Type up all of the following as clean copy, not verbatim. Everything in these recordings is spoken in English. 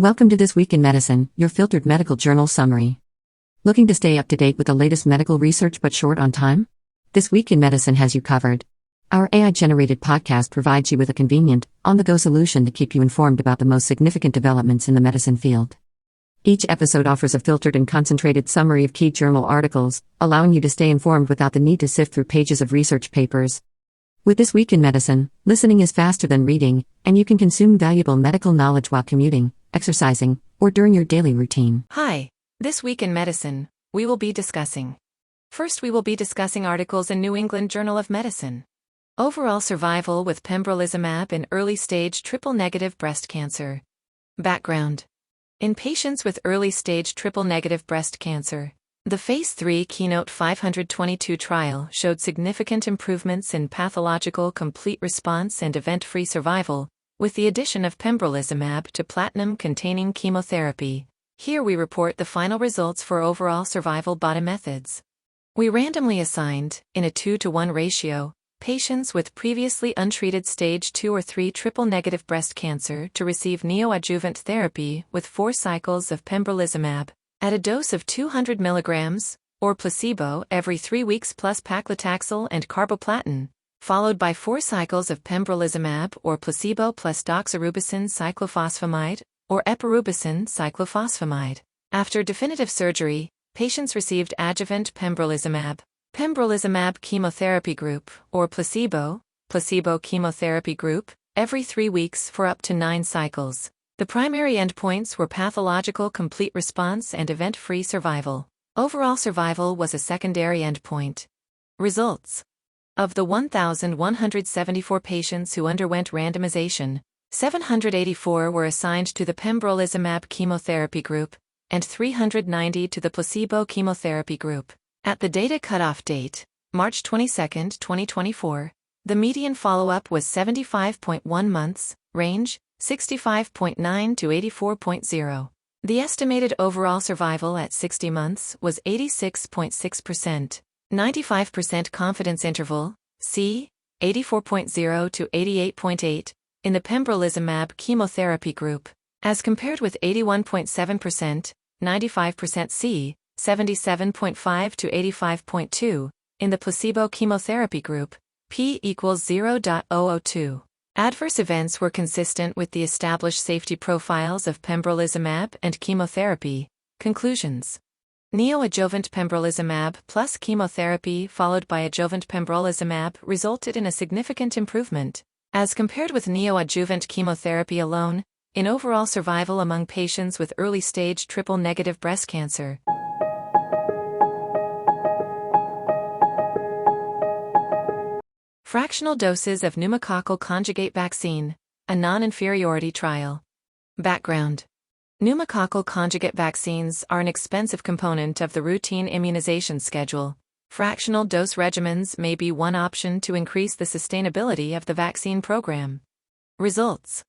Welcome to This Week in Medicine, your filtered medical journal summary. Looking to stay up to date with the latest medical research but short on time? This Week in Medicine has you covered. Our AI-generated podcast provides you with a convenient, on-the-go solution to keep you informed about the most significant developments in the medicine field. Each episode offers a filtered and concentrated summary of key journal articles, allowing you to stay informed without the need to sift through pages of research papers. With This Week in Medicine, listening is faster than reading, and you can consume valuable medical knowledge while commuting, exercising, or during your daily routine. Hi, This Week in Medicine, we will be discussing. First, we will be discussing articles in New England Journal of Medicine. Overall survival with Pembrolizumab in early-stage triple-negative breast cancer. Background. In patients with early-stage triple-negative breast cancer, the Phase 3 Keynote 522 trial showed significant improvements in pathological complete response and event-free survival, with the addition of Pembrolizumab to platinum-containing chemotherapy. Here we report the final results for overall survival by methods. We randomly assigned, in a 2-to-1 ratio, patients with previously untreated stage 2 or 3 triple-negative breast cancer to receive neoadjuvant therapy with 4 cycles of Pembrolizumab, at a dose of 200 mg, or placebo every 3 weeks plus paclitaxel and carboplatin, followed by 4 cycles of Pembrolizumab or placebo plus doxorubicin cyclophosphamide, or epirubicin cyclophosphamide. After definitive surgery, patients received adjuvant Pembrolizumab, Pembrolizumab chemotherapy group, or placebo chemotherapy group, every 3 weeks for up to 9 cycles. The primary endpoints were pathological complete response and event-free survival. Overall survival was a secondary endpoint. Results. Of the 1,174 patients who underwent randomization, 784 were assigned to the Pembrolizumab chemotherapy group, and 390 to the placebo chemotherapy group. At the data cutoff date, March 22, 2024, the median follow-up was 75.1 months, range 65.9 to 84.0. The estimated overall survival at 60 months was 86.6%. 95% confidence interval, C, 84.0 to 88.8, in the Pembrolizumab chemotherapy group, as compared with 81.7%, 95% C, 77.5 to 85.2, in the placebo chemotherapy group, P equals 0.002. Adverse events were consistent with the established safety profiles of Pembrolizumab and chemotherapy. Conclusions. Neoadjuvant Pembrolizumab plus chemotherapy followed by adjuvant Pembrolizumab resulted in a significant improvement, as compared with neoadjuvant chemotherapy alone, in overall survival among patients with early-stage triple-negative breast cancer. Fractional doses of pneumococcal conjugate vaccine, a non-inferiority trial. Background. Pneumococcal conjugate vaccines are an expensive component of the routine immunization schedule. Fractional dose regimens may be one option to increase the sustainability of the vaccine program. Results.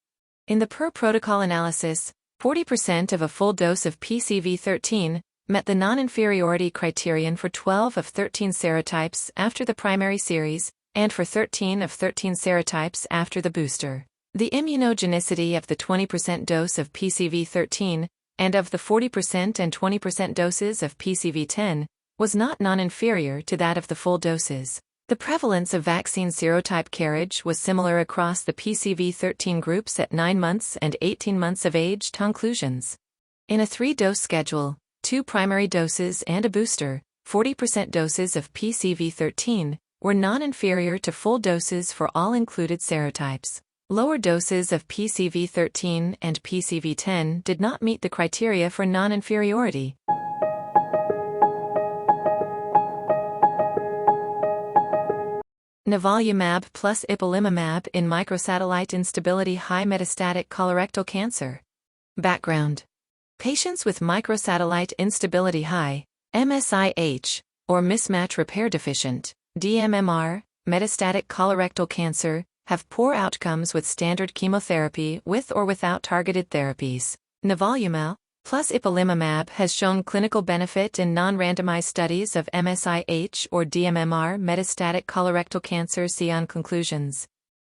In the per-protocol analysis, 40% of a full dose of PCV13 met the non-inferiority criterion for 12 of 13 serotypes after the primary series, and for 13 of 13 serotypes after the booster. The immunogenicity of the 20% dose of PCV13, and of the 40% and 20% doses of PCV10, was not non-inferior to that of the full doses. The prevalence of vaccine serotype carriage was similar across the PCV13 groups at 9 months and 18 months of age. Conclusions. In a 3-dose schedule, 2 primary doses and a booster, 40% doses of PCV13, were non-inferior to full doses for all included serotypes. Lower doses of PCV13 and PCV10 did not meet the criteria for non-inferiority. Nivolumab plus Ipilimumab in Microsatellite-Instability high metastatic colorectal cancer. Background. Patients with microsatellite-instability high, MSIH, or mismatch repair deficient, dMMR, metastatic colorectal cancer, have poor outcomes with standard chemotherapy with or without targeted therapies. Nivolumab plus Ipilimumab has shown clinical benefit in non-randomized studies of MSIH or dMMR metastatic colorectal cancer. See on conclusions.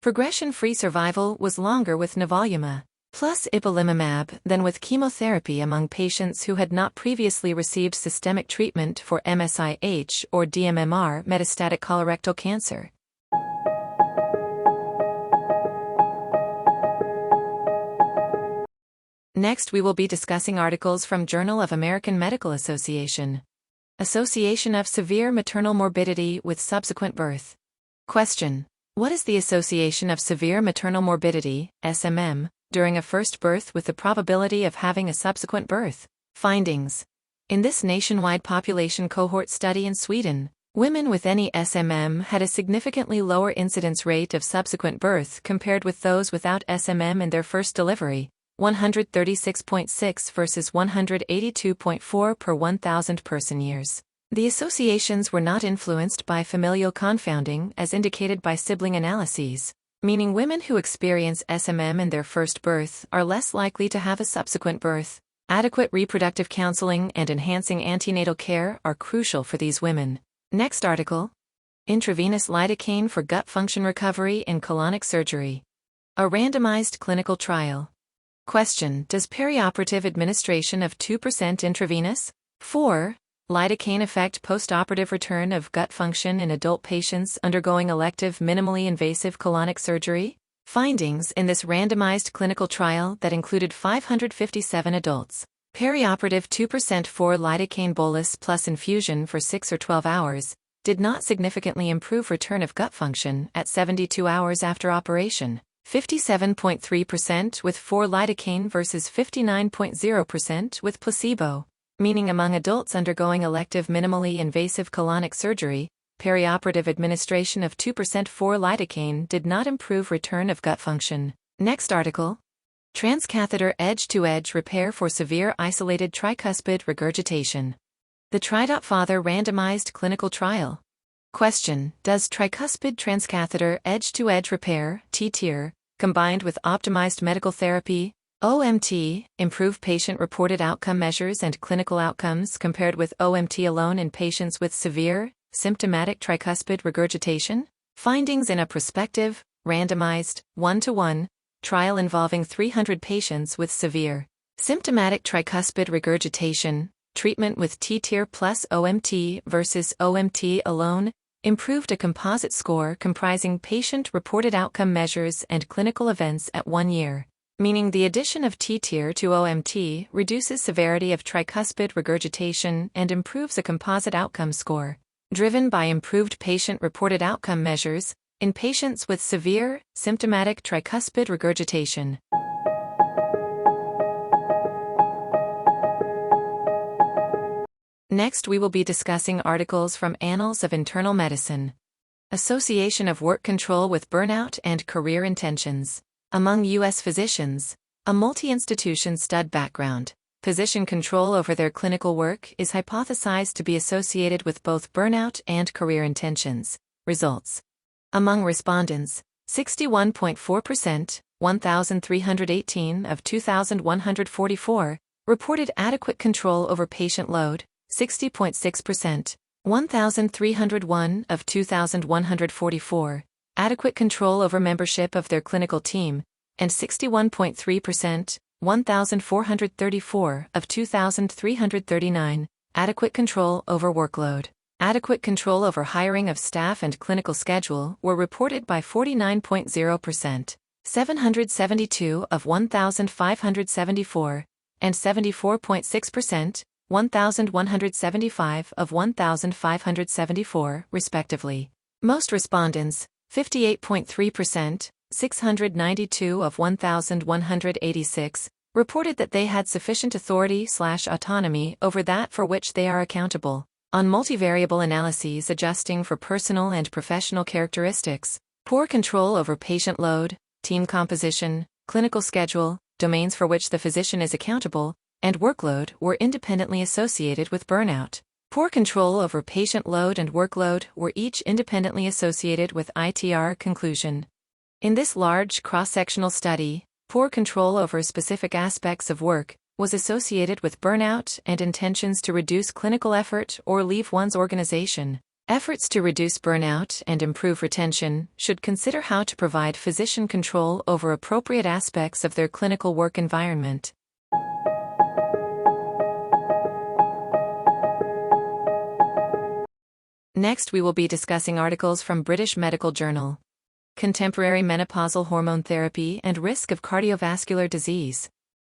Progression-free survival was longer with Nivolumab. plus Ipilimumab than with chemotherapy among patients who had not previously received systemic treatment for MSI-H or dMMR metastatic colorectal cancer. Next, we will be discussing articles from Journal of American Medical Association. Association of severe maternal morbidity with subsequent birth. Question: what is the association of severe maternal morbidity, SMM, during a first birth with the probability of having a subsequent birth? Findings: in this nationwide population cohort study in Sweden, women with any SMM had a significantly lower incidence rate of subsequent birth compared with those without SMM in their first delivery, 136.6 versus 182.4 per 1,000 person-years. The associations were not influenced by familial confounding as indicated by sibling analyses, meaning women who experience SMM in their first birth are less likely to have a subsequent birth. Adequate reproductive counseling and enhancing antenatal care are crucial for these women. Next article: Intravenous lidocaine for gut function recovery in colonic surgery. A randomized clinical trial. Question: does perioperative administration of 2% intravenous 4 lidocaine affect postoperative return of gut function in adult patients undergoing elective minimally invasive colonic surgery? Findings in this randomized clinical trial that included 557 adults. Perioperative 2% 4 lidocaine bolus plus infusion for 6 or 12 hours did not significantly improve return of gut function at 72 hours after operation. 57.3% with 4 lidocaine versus 59.0% with placebo, meaning among adults undergoing elective minimally invasive colonic surgery, perioperative administration of 2% 4 lidocaine did not improve return of gut function. Next article: Transcatheter edge-to-edge repair for severe isolated tricuspid regurgitation. The Tri.Fr randomized clinical trial. Question: does tricuspid transcatheter edge-to-edge repair (TTR) combined with optimized medical therapy (OMT) improve patient-reported outcome measures and clinical outcomes compared with OMT alone in patients with severe, symptomatic tricuspid regurgitation? Findings in a prospective, randomized, 1:1 trial involving 300 patients with severe, symptomatic tricuspid regurgitation, treatment with TTR plus OMT versus OMT alone, improved a composite score comprising patient-reported outcome measures and clinical events at 1 year, meaning the addition of TTR to OMT reduces severity of tricuspid regurgitation and improves a composite outcome score, driven by improved patient-reported outcome measures in patients with severe, symptomatic tricuspid regurgitation. Next, we will be discussing articles from Annals of Internal Medicine. Association of work control with burnout and career intentions. Among U.S. physicians, a multi-institution stud background, physician control over their clinical work is hypothesized to be associated with both burnout and career intentions. Results. Among respondents, 61.4%, 1,318 of 2,144, reported adequate control over patient load, 60.6%, 1,301 of 2,144, adequate control over membership of their clinical team, and 61.3%, 1,434 of 2,339, adequate control over workload. Adequate control over hiring of staff and clinical schedule were reported by 49.0%, 772 of 1,574, and 74.6%, 1,175 of 1,574, respectively. Most respondents, 58.3%, 692 of 1,186, reported that they had sufficient authority/autonomy over that for which they are accountable. On multivariable analyses adjusting for personal and professional characteristics, poor control over patient load, team composition, clinical schedule, domains for which the physician is accountable, and workload were independently associated with burnout. Poor control over patient load and workload were each independently associated with ITR conclusion. In this large cross-sectional study, poor control over specific aspects of work was associated with burnout and intentions to reduce clinical effort or leave one's organization. Efforts to reduce burnout and improve retention should consider how to provide physician control over appropriate aspects of their clinical work environment. Next, we will be discussing articles from British Medical Journal. Contemporary menopausal hormone therapy and risk of cardiovascular disease.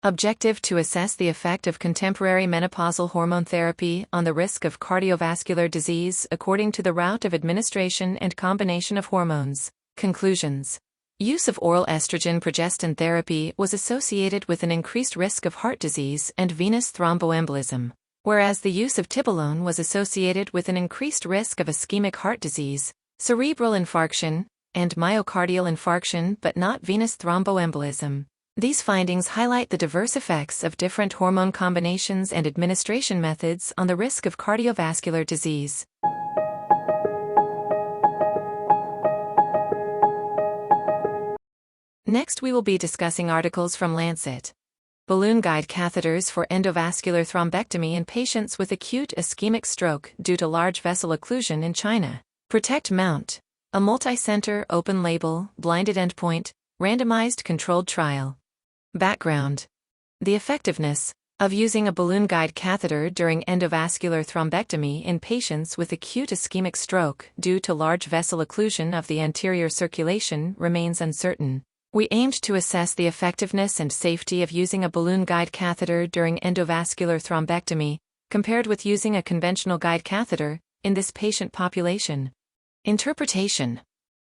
Objective to assess the effect of contemporary menopausal hormone therapy on the risk of cardiovascular disease according to the route of administration and combination of hormones. Conclusions. Use of oral estrogen-progestin therapy was associated with an increased risk of heart disease and venous thromboembolism, whereas the use of tibolone was associated with an increased risk of ischemic heart disease, cerebral infarction, and myocardial infarction but not venous thromboembolism. These findings highlight the diverse effects of different hormone combinations and administration methods on the risk of cardiovascular disease. Next, we will be discussing articles from Lancet. Balloon guide catheters for endovascular thrombectomy in patients with acute ischemic stroke due to large vessel occlusion in China. Protect Mount, a multi-center, open-label, blinded endpoint, randomized controlled trial. Background. The effectiveness of using a balloon guide catheter during endovascular thrombectomy in patients with acute ischemic stroke due to large vessel occlusion of the anterior circulation remains uncertain. We aimed to assess the effectiveness and safety of using a balloon guide catheter during endovascular thrombectomy, compared with using a conventional guide catheter, in this patient population. Interpretation.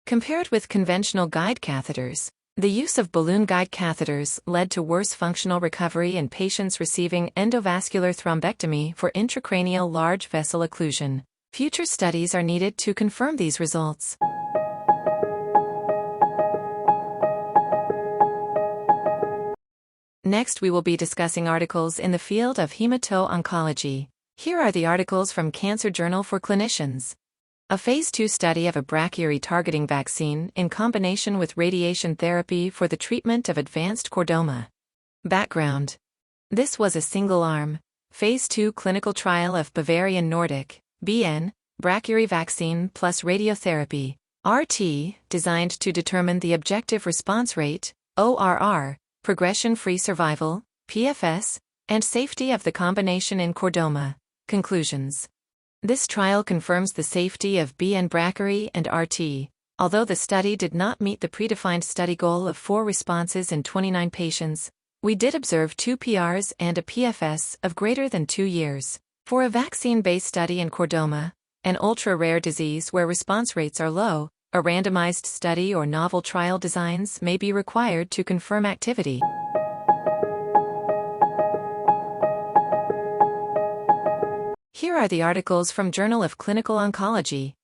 Compared with conventional guide catheters, the use of balloon guide catheters led to worse functional recovery in patients receiving endovascular thrombectomy for intracranial large vessel occlusion. Future studies are needed to confirm these results. Next, we will be discussing articles in the field of hemato-oncology. Here are the articles from Cancer Journal for Clinicians. A Phase 2 study of a brachyury-targeting vaccine in combination with radiation therapy for the treatment of advanced chordoma. Background. This was a single-arm, Phase 2 clinical trial of Bavarian Nordic, BN, brachyury vaccine plus radiotherapy, RT, designed to determine the objective response rate, ORR, progression-free survival, PFS, and safety of the combination in chordoma. Conclusions. This trial confirms the safety of BN brachyury and RT, although the study did not meet the predefined study goal of 4 responses in 29 patients. We did observe 2 PRs and a PFS of greater than 2 years. For a vaccine-based study in chordoma, an ultra-rare disease where response rates are low, a randomized study or novel trial designs may be required to confirm activity. Here are the articles from Journal of Clinical Oncology.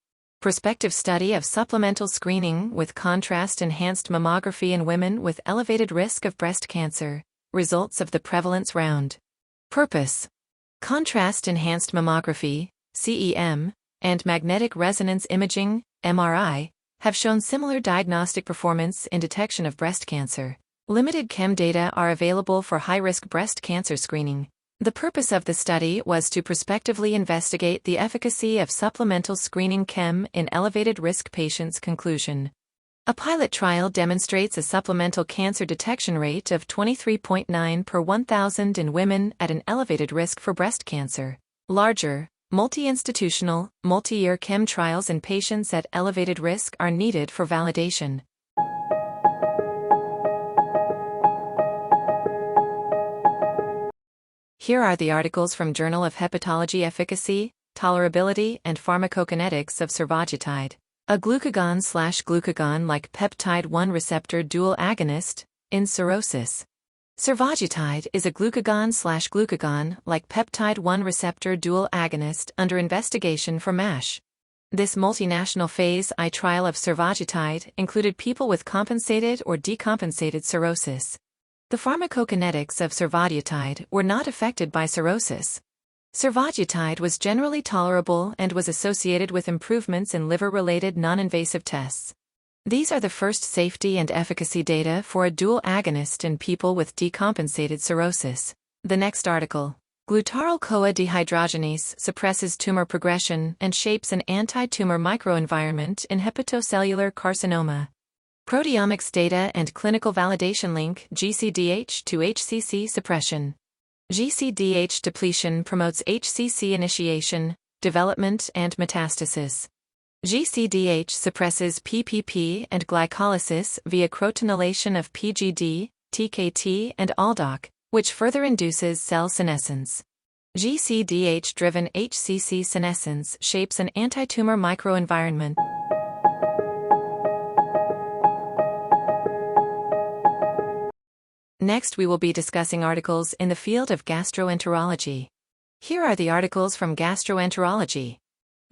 Prospective study of supplemental screening with contrast-enhanced mammography in women with elevated risk of breast cancer. Results of the prevalence round. Purpose. Contrast-enhanced mammography, CEM, and magnetic resonance imaging, MRI, have shown similar diagnostic performance in detection of breast cancer. Limited chem data are available for high-risk breast cancer screening. The purpose of the study was to prospectively investigate the efficacy of supplemental screening chem in elevated risk patients. Conclusion. A pilot trial demonstrates a supplemental cancer detection rate of 23.9 per 1,000 in women at an elevated risk for breast cancer. Larger, multi-institutional, multi-year chem trials in patients at elevated risk are needed for validation. Here are the articles from Journal of Hepatology. Efficacy, Tolerability and Pharmacokinetics of Survodutide, a glucagon/glucagon-like peptide-1 receptor dual agonist, in cirrhosis. Survodutide is a glucagon/glucagon-like peptide-1 receptor dual agonist under investigation for MASH. This multinational Phase I trial of survodutide included people with compensated or decompensated cirrhosis. The pharmacokinetics of survodutide were not affected by cirrhosis. Survodutide was generally tolerable and was associated with improvements in liver-related non-invasive tests. These are the first safety and efficacy data for a dual agonist in people with decompensated cirrhosis. The next article. Glutaryl-CoA dehydrogenase suppresses tumor progression and shapes an anti-tumor microenvironment in hepatocellular carcinoma. Proteomics data and clinical validation link GCDH to HCC suppression. GCDH depletion promotes HCC initiation, development, and metastasis. GCDH suppresses PPP and glycolysis via crotonylation of PGD, TKT, and ALDOC, which further induces cell senescence. GCDH-driven HCC senescence shapes an anti-tumor microenvironment. Next, we will be discussing articles in the field of gastroenterology. Here are the articles from Gastroenterology.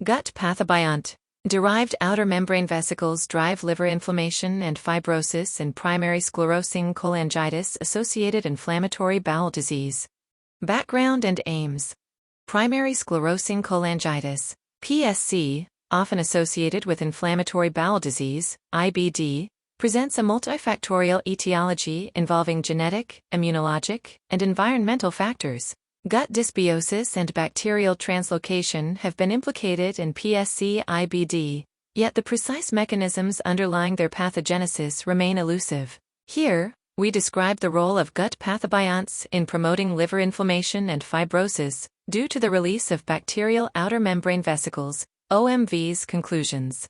Gut pathobiont. Derived outer membrane vesicles drive liver inflammation and fibrosis in primary sclerosing cholangitis-associated inflammatory bowel disease. Background and aims. Primary sclerosing cholangitis, PSC, often associated with inflammatory bowel disease, IBD, presents a multifactorial etiology involving genetic, immunologic, and environmental factors. Gut dysbiosis and bacterial translocation have been implicated in PSC-IBD, yet the precise mechanisms underlying their pathogenesis remain elusive. Here, we describe the role of gut pathobionts in promoting liver inflammation and fibrosis due to the release of bacterial outer membrane vesicles, OMVs. Conclusions.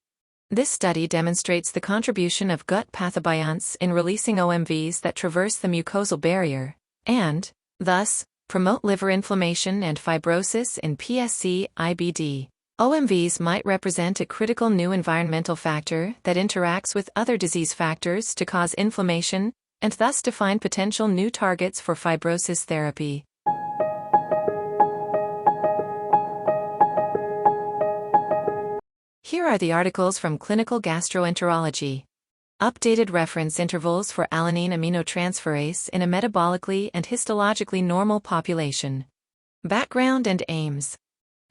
This study demonstrates the contribution of gut pathobionts in releasing OMVs that traverse the mucosal barrier, and, thus, promote liver inflammation and fibrosis in PSC-IBD. OMVs might represent a critical new environmental factor that interacts with other disease factors to cause inflammation, and thus define potential new targets for fibrosis therapy. Here are the articles from Clinical Gastroenterology. Updated reference intervals for alanine aminotransferase in a metabolically and histologically normal population. Background and aims.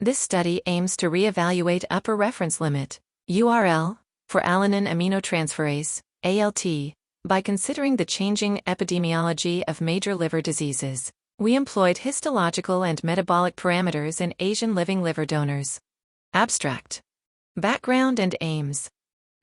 This study aims to re-evaluate upper reference limit, URL, for alanine aminotransferase, ALT, by considering the changing epidemiology of major liver diseases. We employed histological and metabolic parameters in Asian living liver donors. Abstract. Background and aims.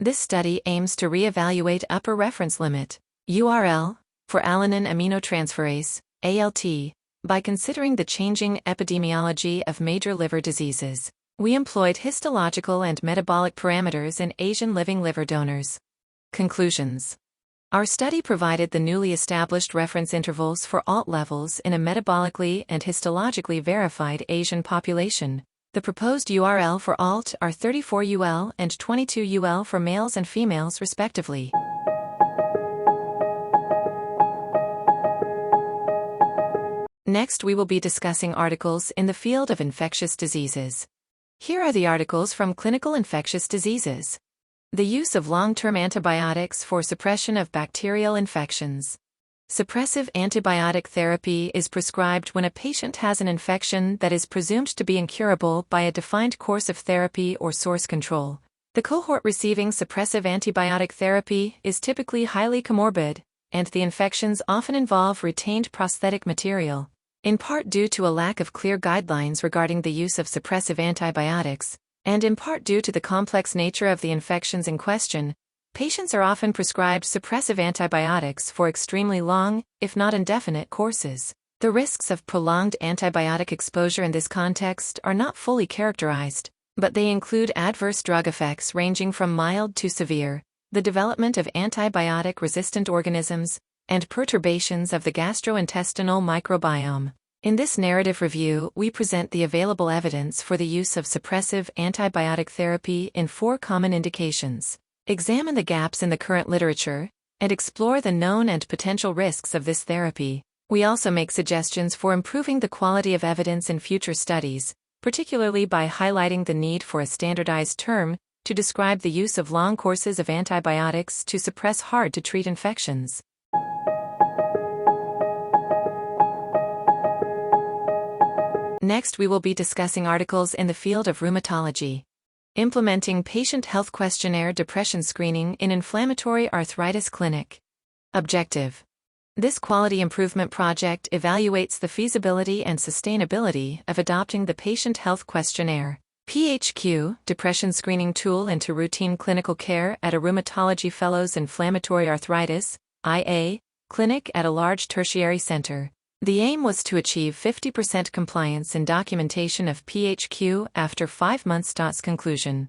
This study aims to re-evaluate upper reference limit, URL, for alanine aminotransferase, ALT, by considering the changing epidemiology of major liver diseases. We employed histological and metabolic parameters in Asian living liver donors. Conclusions. Our study provided the newly established reference intervals for ALT levels in a metabolically and histologically verified Asian population. The proposed URL for ALT are 34 UL and 22 UL for males and females respectively. Next, we will be discussing articles in the field of infectious diseases. Here are the articles from Clinical Infectious Diseases. The use of long-term antibiotics for suppression of bacterial infections. Suppressive antibiotic therapy is prescribed when a patient has an infection that is presumed to be incurable by a defined course of therapy or source control. The cohort receiving suppressive antibiotic therapy is typically highly comorbid, and the infections often involve retained prosthetic material. In part due to a lack of clear guidelines regarding the use of suppressive antibiotics, and in part due to the complex nature of the infections in question, patients are often prescribed suppressive antibiotics for extremely long, if not indefinite, courses. The risks of prolonged antibiotic exposure in this context are not fully characterized, but they include adverse drug effects ranging from mild to severe, the development of antibiotic-resistant organisms, and perturbations of the gastrointestinal microbiome. In this narrative review, we present the available evidence for the use of suppressive antibiotic therapy in 4 common indications. Examine the gaps in the current literature, and explore the known and potential risks of this therapy. We also make suggestions for improving the quality of evidence in future studies, particularly by highlighting the need for a standardized term to describe the use of long courses of antibiotics to suppress hard-to-treat infections. Next, we will be discussing articles in the field of rheumatology. Implementing Patient Health Questionnaire Depression Screening in Inflammatory Arthritis Clinic. Objective. This quality improvement project evaluates the feasibility and sustainability of adopting the Patient Health Questionnaire (PHQ) depression screening tool into routine clinical care at a Rheumatology Fellows Inflammatory Arthritis (IA) clinic at a large tertiary center. The aim was to achieve 50% compliance in documentation of PHQ after 5 months. Conclusion.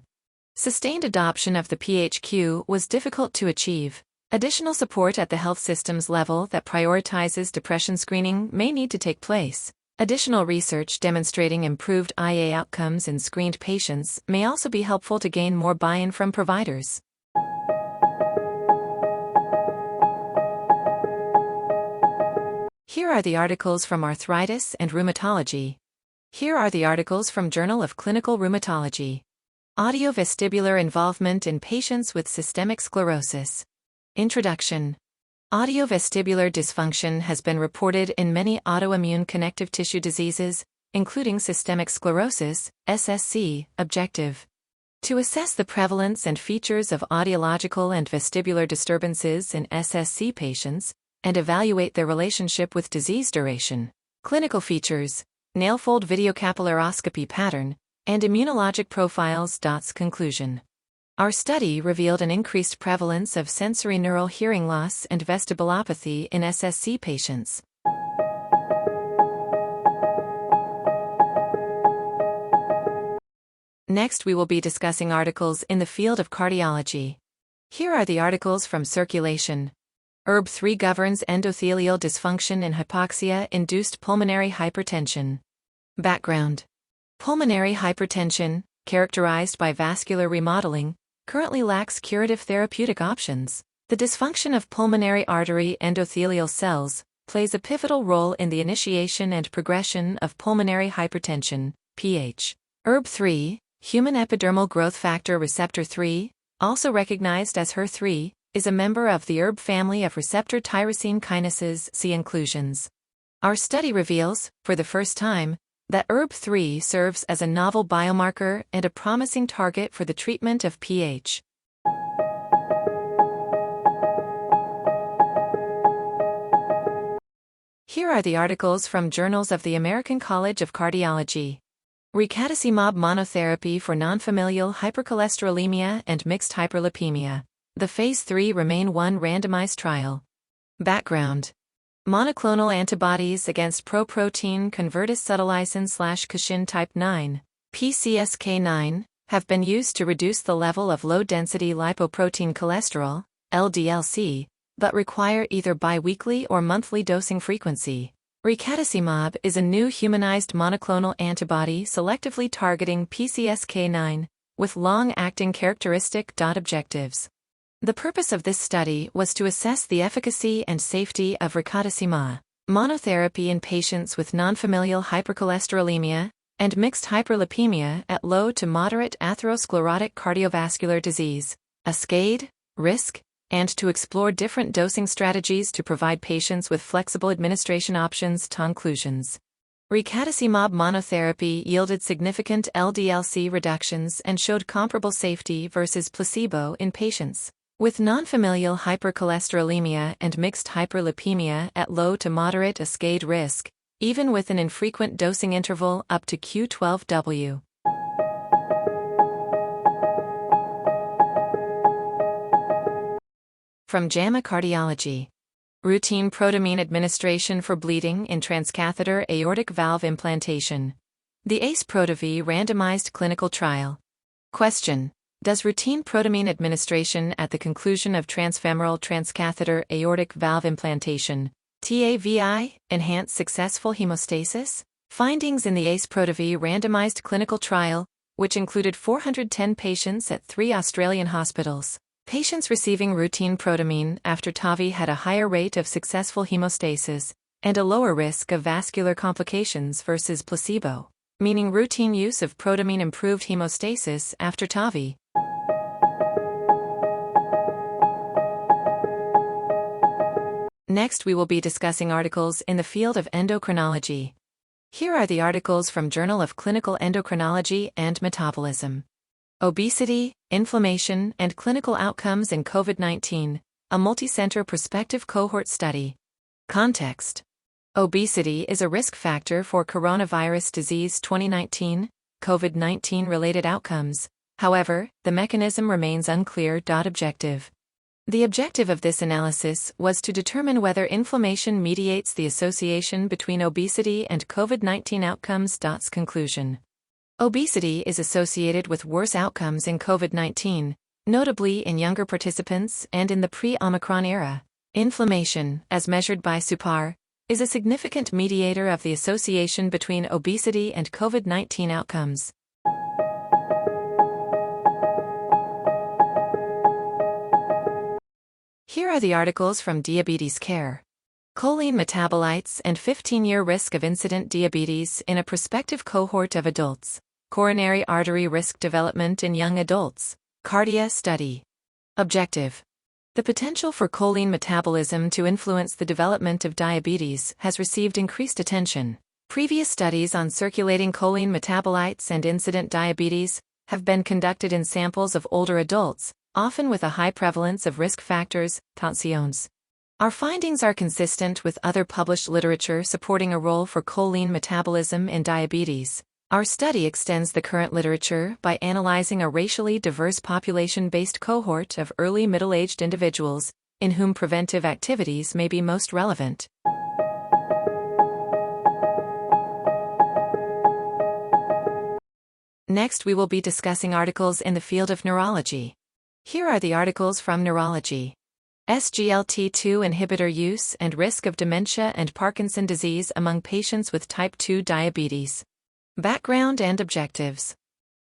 Sustained adoption of the PHQ was difficult to achieve. Additional support at the health systems level that prioritizes depression screening may need to take place. Additional research demonstrating improved IA outcomes in screened patients may also be helpful to gain more buy-in from providers. Here are the articles from Arthritis and Rheumatology. Here are the articles from Journal of Clinical Rheumatology. Audiovestibular involvement in patients with systemic sclerosis. Introduction. Audiovestibular dysfunction has been reported in many autoimmune connective tissue diseases, including systemic sclerosis, SSC. Objective. To assess the prevalence and features of audiological and vestibular disturbances in SSC patients, and evaluate their relationship with disease duration, clinical features, nailfold videocapillaroscopy pattern, and immunologic profiles. Conclusion. Our study revealed an increased prevalence of sensory neural hearing loss and vestibulopathy in SSC patients. Next, we will be discussing articles in the field of cardiology. Here are the articles from Circulation. ERB3 governs endothelial dysfunction in hypoxia-induced pulmonary hypertension. Background. Pulmonary hypertension, characterized by vascular remodeling, currently lacks curative therapeutic options. The dysfunction of pulmonary artery endothelial cells plays a pivotal role in the initiation and progression of pulmonary hypertension, PH. ERB3, human epidermal growth factor receptor 3, also recognized as HER3, is a member of the ERB family of receptor tyrosine kinases. See inclusions. Our study reveals, for the first time, that ERB3 serves as a novel biomarker and a promising target for the treatment of PH. Here are the articles from Journals of the American College of Cardiology. Regurgitation monotherapy for nonfamilial hypercholesterolemia and mixed hyperlipemia. The Phase 3 REMAIN-1 randomized trial. Background. Monoclonal antibodies against proprotein convertase subtlysin/Cushing type 9, PCSK9, have been used to reduce the level of low-density lipoprotein cholesterol, LDLC, but require either biweekly or monthly dosing frequency. Regurgitation is a new humanized monoclonal antibody selectively targeting PCSK9, with long-acting characteristic. Objectives. The purpose of this study was to assess the efficacy and safety of Regurgitation monotherapy in patients with nonfamilial hypercholesterolemia and mixed hyperlipemia at low to moderate atherosclerotic cardiovascular disease, ASCADE, risk, and to explore different dosing strategies to provide patients with flexible administration options. Conclusions. Regurgitation monotherapy yielded significant LDLC reductions and showed comparable safety versus placebo in patients with nonfamilial hypercholesterolemia and mixed hyperlipemia at low to moderate ASCADE risk, even with an infrequent dosing interval up to Q12W. From JAMA Cardiology. Routine protamine administration for bleeding in transcatheter aortic valve implantation. The ACE-ProTV randomized clinical trial. Question. Does routine protamine administration at the conclusion of transfemoral transcatheter aortic valve implantation, TAVI, enhance successful hemostasis? Findings in the ACE-ProTV randomized clinical trial, which included 410 patients at 3 Australian hospitals. Patients receiving routine protamine after TAVI had a higher rate of successful hemostasis and a lower risk of vascular complications versus placebo, meaning routine use of protamine improved hemostasis after TAVI. Next, we will be discussing articles in the field of endocrinology. Here are the articles from Journal of Clinical Endocrinology and Metabolism. Obesity, Inflammation, and Clinical Outcomes in COVID-19, a multicenter prospective cohort study. Context: obesity is a risk factor for coronavirus disease 2019, COVID-19 related outcomes. However, the mechanism remains unclear. Objective: the objective of this analysis was to determine whether inflammation mediates the association between obesity and COVID-19 outcomes. Conclusion: obesity is associated with worse outcomes in COVID-19, notably in younger participants and in the pre-Omicron era. Inflammation, as measured by SUPAR, is a significant mediator of the association between obesity and COVID-19 outcomes. Here are the articles from Diabetes Care. Choline metabolites and 15-year risk of incident diabetes in a prospective cohort of adults. Coronary artery risk development in young adults. Cardia study. Objective: the potential for choline metabolism to influence the development of diabetes has received increased attention. Previous studies on circulating choline metabolites and incident diabetes have been conducted in samples of older adults, often with a high prevalence of risk factors, tensions. Our findings are consistent with other published literature supporting a role for choline metabolism in diabetes. Our study extends the current literature by analyzing a racially diverse population-based cohort of early middle-aged individuals, in whom preventive activities may be most relevant. Next, we will be discussing articles in the field of neurology. Here are the articles from Neurology. SGLT2 inhibitor use and risk of dementia and Parkinson disease among patients with type 2 diabetes. Background and objectives.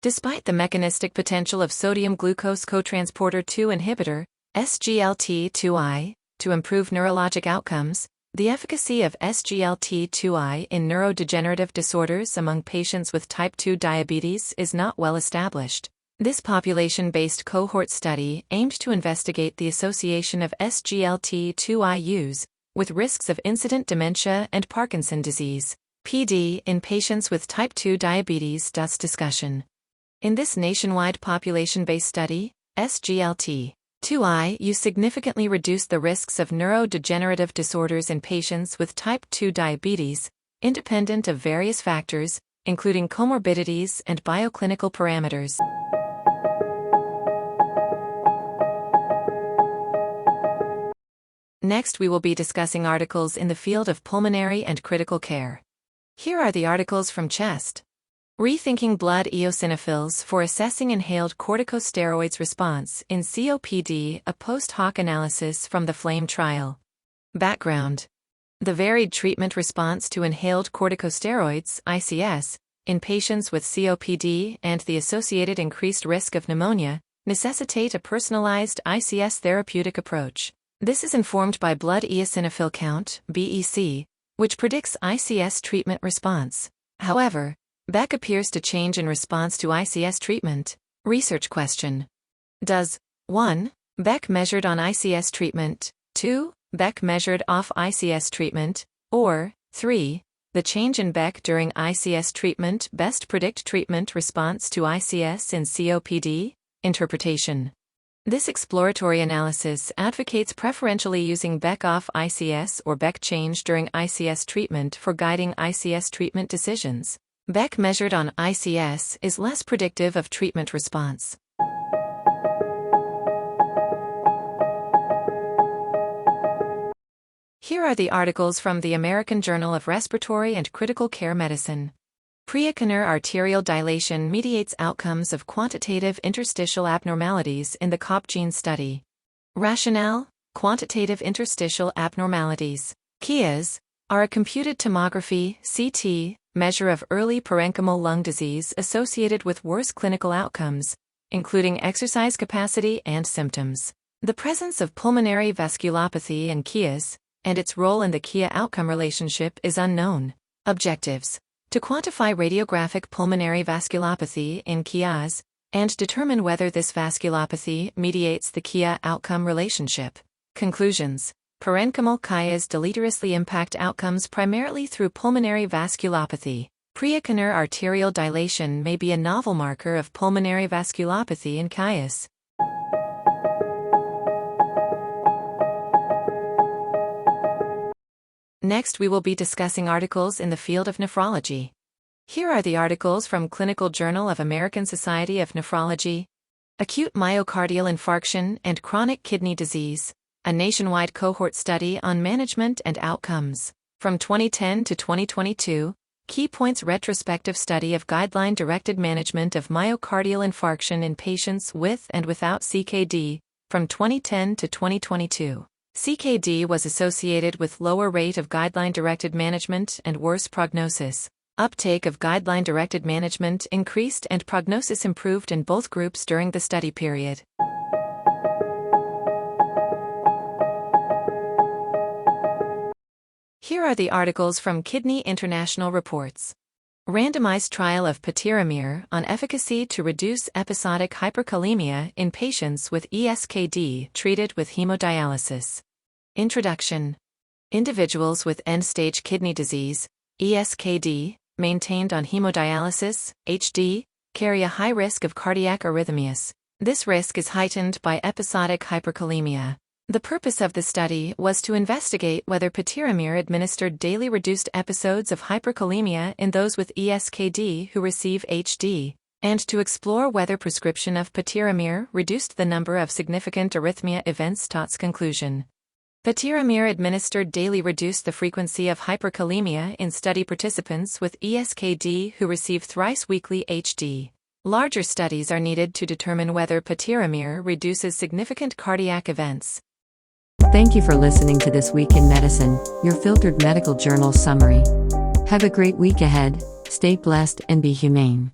Despite the mechanistic potential of sodium glucose cotransporter 2 inhibitor, SGLT2I, to improve neurologic outcomes, the efficacy of SGLT2I in neurodegenerative disorders among patients with type 2 diabetes is not well established. This population-based cohort study aimed to investigate the association of SGLT2I use with risks of incident dementia and Parkinson disease, PD, in patients with type 2 diabetes. Discussion. In this nationwide population-based study, SGLT2I use significantly reduced the risks of neurodegenerative disorders in patients with type 2 diabetes, independent of various factors, including comorbidities and bioclinical parameters. Next, we will be discussing articles in the field of pulmonary and critical care. Here are the articles from Chest. Rethinking blood eosinophils for assessing inhaled corticosteroids response in COPD, a post-hoc analysis from the FLAME trial. Background. The varied treatment response to inhaled corticosteroids, ICS, in patients with COPD and the associated increased risk of pneumonia necessitate a personalized ICS therapeutic approach. This is informed by blood eosinophil count, BEC, which predicts ICS treatment response. However, BEC appears to change in response to ICS treatment. Research question. Does 1. BEC measured on ICS treatment, 2. BEC measured off ICS treatment, or 3. The change in BEC during ICS treatment best predict treatment response to ICS in COPD? Interpretation. This exploratory analysis advocates preferentially using BEC off ICS or BEC change during ICS treatment for guiding ICS treatment decisions. BEC measured on ICS is less predictive of treatment response. Here are the articles from the American Journal of Respiratory and Critical Care Medicine. Preacanal arterial dilation mediates outcomes of quantitative interstitial abnormalities in the COP gene study. Rationale: quantitative interstitial abnormalities, QIAs, are a computed tomography (CT) measure of early parenchymal lung disease associated with worse clinical outcomes, including exercise capacity and symptoms. The presence of pulmonary vasculopathy in QIAs, and its role in the QIA outcome relationship, is unknown. Objectives: to quantify radiographic pulmonary vasculopathy in QIAs, and determine whether this vasculopathy mediates the QIA outcome relationship. Conclusions: parenchymal QIAs deleteriously impact outcomes primarily through pulmonary vasculopathy. Preacanal arterial dilation may be a novel marker of pulmonary vasculopathy in QIAs. Next, we will be discussing articles in the field of nephrology. Here are the articles from Clinical Journal of American Society of Nephrology. Acute myocardial infarction and chronic kidney disease, a nationwide cohort study on management and outcomes. From 2010 to 2022, Key Points retrospective study of guideline-directed management of myocardial infarction in patients with and without CKD, from 2010 to 2022. CKD was associated with lower rate of guideline-directed management and worse prognosis. Uptake of guideline-directed management increased and prognosis improved in both groups during the study period. Here are the articles from Kidney International Reports. Randomized trial of patiromer on efficacy to reduce episodic hyperkalemia in patients with ESKD treated with hemodialysis. Introduction. Individuals with end-stage kidney disease, ESKD, maintained on hemodialysis, HD, carry a high risk of cardiac arrhythmias. This risk is heightened by episodic hyperkalemia. The purpose of the study was to investigate whether patiromer administered daily reduced episodes of hyperkalemia in those with ESKD who receive HD, and to explore whether prescription of patiromer reduced the number of significant arrhythmia events. Conclusion. Patiromer administered daily reduced the frequency of hyperkalemia in study participants with ESKD who receive thrice weekly HD. Larger studies are needed to determine whether patiromer reduces significant cardiac events. Thank you for listening to This Week in Medicine, your filtered medical journal summary. Have a great week ahead, stay blessed and be humane.